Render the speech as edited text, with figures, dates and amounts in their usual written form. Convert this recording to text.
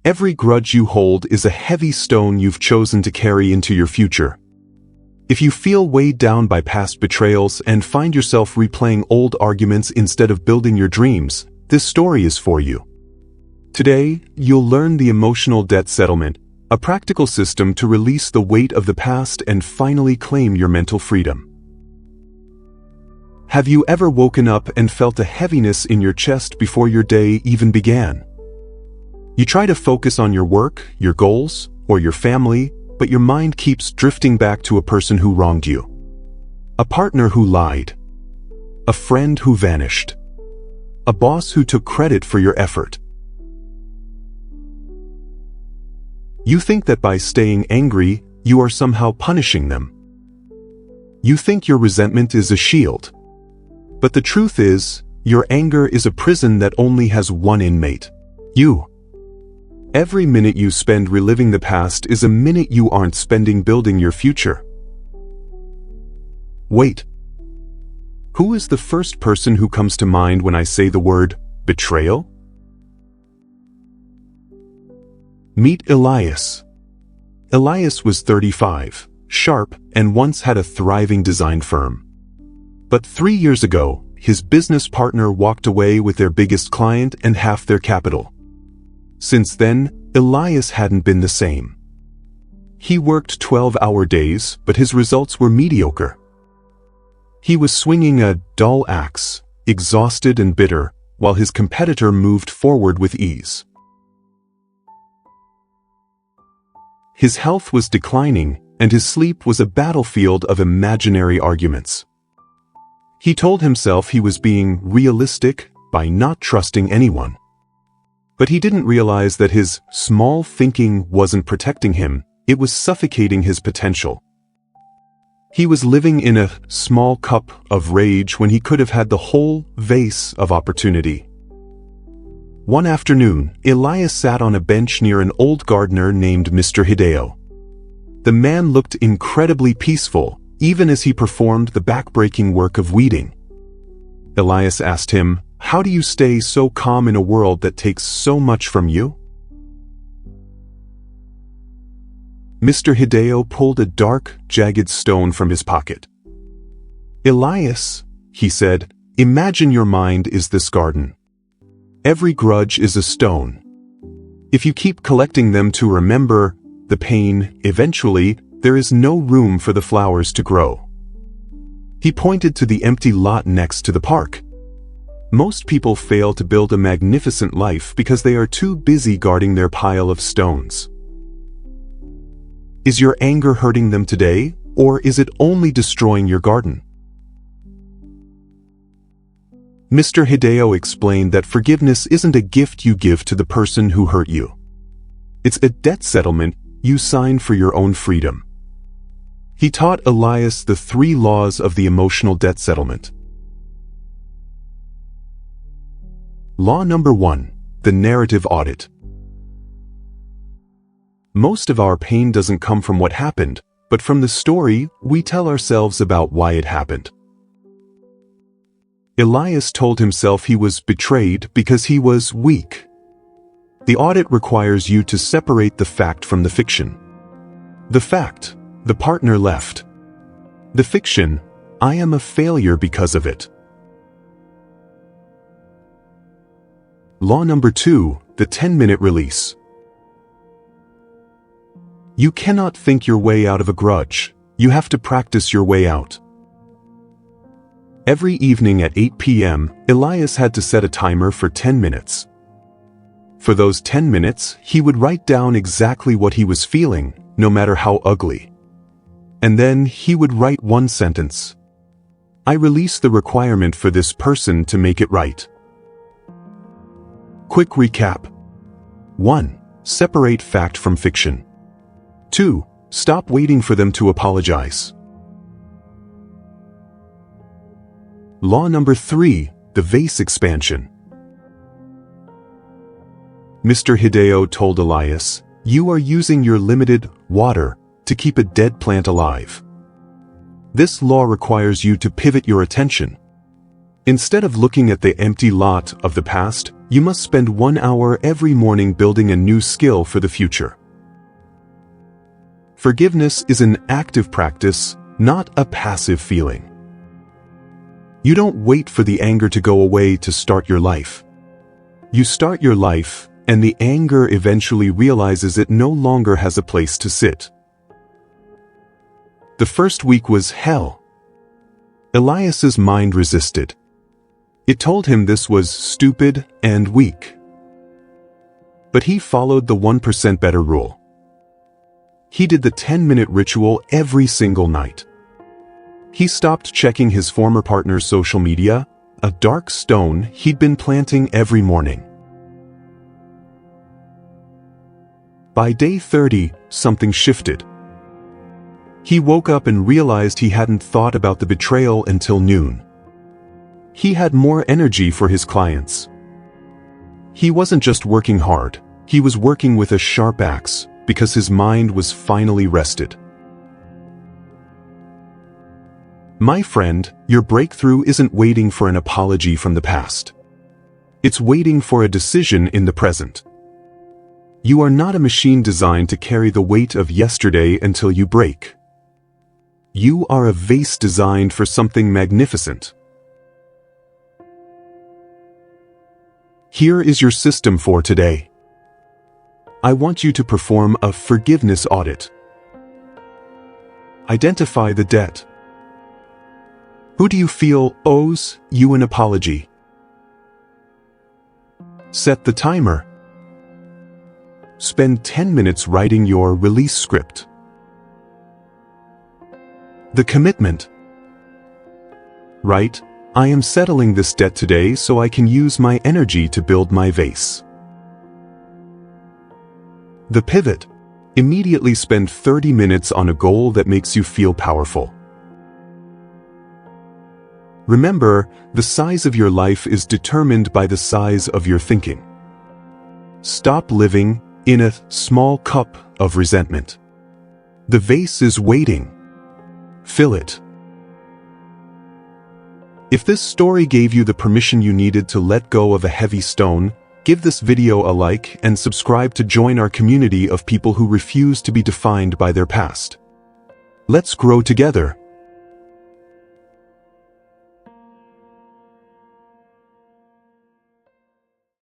Every grudge you hold is a heavy stone you've chosen to carry into your future. If you feel weighed down by past betrayals and find yourself replaying old arguments instead of building your dreams, this story is for you. Today, you'll learn the emotional debt settlement, a practical system to release the weight of the past and finally claim your mental freedom. Have you ever woken up and felt a heaviness in your chest before your day even began? You try to focus on your work, your goals, or your family, but your mind keeps drifting back to a person who wronged you. A partner who lied. A friend who vanished. A boss who took credit for your effort. You think that by staying angry, you are somehow punishing them. You think your resentment is a shield. But the truth is, your anger is a prison that only has one inmate: you. Every minute you spend reliving the past is a minute you aren't spending building your future. Wait. Who is the first person who comes to mind when I say the word betrayal? Meet Elias. Elias was 35, sharp, and once had a thriving design firm. But 3 years ago, his business partner walked away with their biggest client and half their capital. Since then, Elias hadn't been the same. He worked 12-hour days, but his results were mediocre. He was swinging a dull axe, exhausted and bitter, while his competitor moved forward with ease. His health was declining, and his sleep was a battlefield of imaginary arguments. He told himself he was being realistic by not trusting anyone. But he didn't realize that his small thinking wasn't protecting him, it was suffocating his potential. He was living in a small cup of rage when he could have had the whole vase of opportunity. One afternoon, Elias sat on a bench near an old gardener named Mr. Hideo. The man looked incredibly peaceful, even as he performed the back-breaking work of weeding. Elias asked him, "How do you stay so calm in a world that takes so much from you?" Mr. Hideo pulled a dark, jagged stone from his pocket. "Elias," he said, "imagine your mind is this garden. Every grudge is a stone. If you keep collecting them to remember the pain, eventually, there is no room for the flowers to grow." He pointed to the empty lot next to the park. Most people fail to build a magnificent life because they are too busy guarding their pile of stones. Is your anger hurting them today, or is it only destroying your garden? Mr. Hideo explained that forgiveness isn't a gift you give to the person who hurt you. It's a debt settlement you sign for your own freedom. He taught Elias the 3 laws of the emotional debt settlement. Law number 1, the narrative audit. Most of our pain doesn't come from what happened, but from the story we tell ourselves about why it happened. Elias told himself he was betrayed because he was weak. The audit requires you to separate the fact from the fiction. The fact, the partner left. The fiction, I am a failure because of it. Law number 2, the 10-minute release. You cannot think your way out of a grudge. You have to practice your way out. Every evening at 8 p.m., Elias had to set a timer for 10 minutes. For those 10 minutes, he would write down exactly what he was feeling, no matter how ugly. And then he would write one sentence. I release the requirement for this person to make it right. Quick recap. 1. Separate fact from fiction. 2. Stop waiting for them to apologize. Law number 3, the vase expansion. Mr. Hideo told Elias, you are using your limited water to keep a dead plant alive. This law requires you to pivot your attention. Instead of looking at the empty lot of the past, You must spend 1 hour every morning building a new skill for the future. Forgiveness is an active practice, not a passive feeling. You don't wait for the anger to go away to start your life. You start your life, and the anger eventually realizes it no longer has a place to sit. The first week was hell. Elias's mind resisted. It told him this was stupid and weak. But he followed the 1% better rule. He did the 10-minute ritual every single night. He stopped checking his former partner's social media, a dark stone he'd been planting every morning. By day 30, something shifted. He woke up and realized he hadn't thought about the betrayal until noon. He had more energy for his clients. He wasn't just working hard, he was working with a sharp axe, because his mind was finally rested. My friend, your breakthrough isn't waiting for an apology from the past. It's waiting for a decision in the present. You are not a machine designed to carry the weight of yesterday until you break. You are a vase designed for something magnificent. Here is your system for today. I want you to perform a forgiveness audit. Identify the debt. Who do you feel owes you an apology? Set the timer. Spend 10 minutes writing your release script. The commitment. Write, I am settling this debt today so I can use my energy to build my vase. The pivot. Immediately spend 30 minutes on a goal that makes you feel powerful. Remember, the size of your life is determined by the size of your thinking. Stop living in a small cup of resentment. The vase is waiting. Fill it. If this story gave you the permission you needed to let go of a heavy stone, give this video a like and subscribe to join our community of people who refuse to be defined by their past. Let's grow together.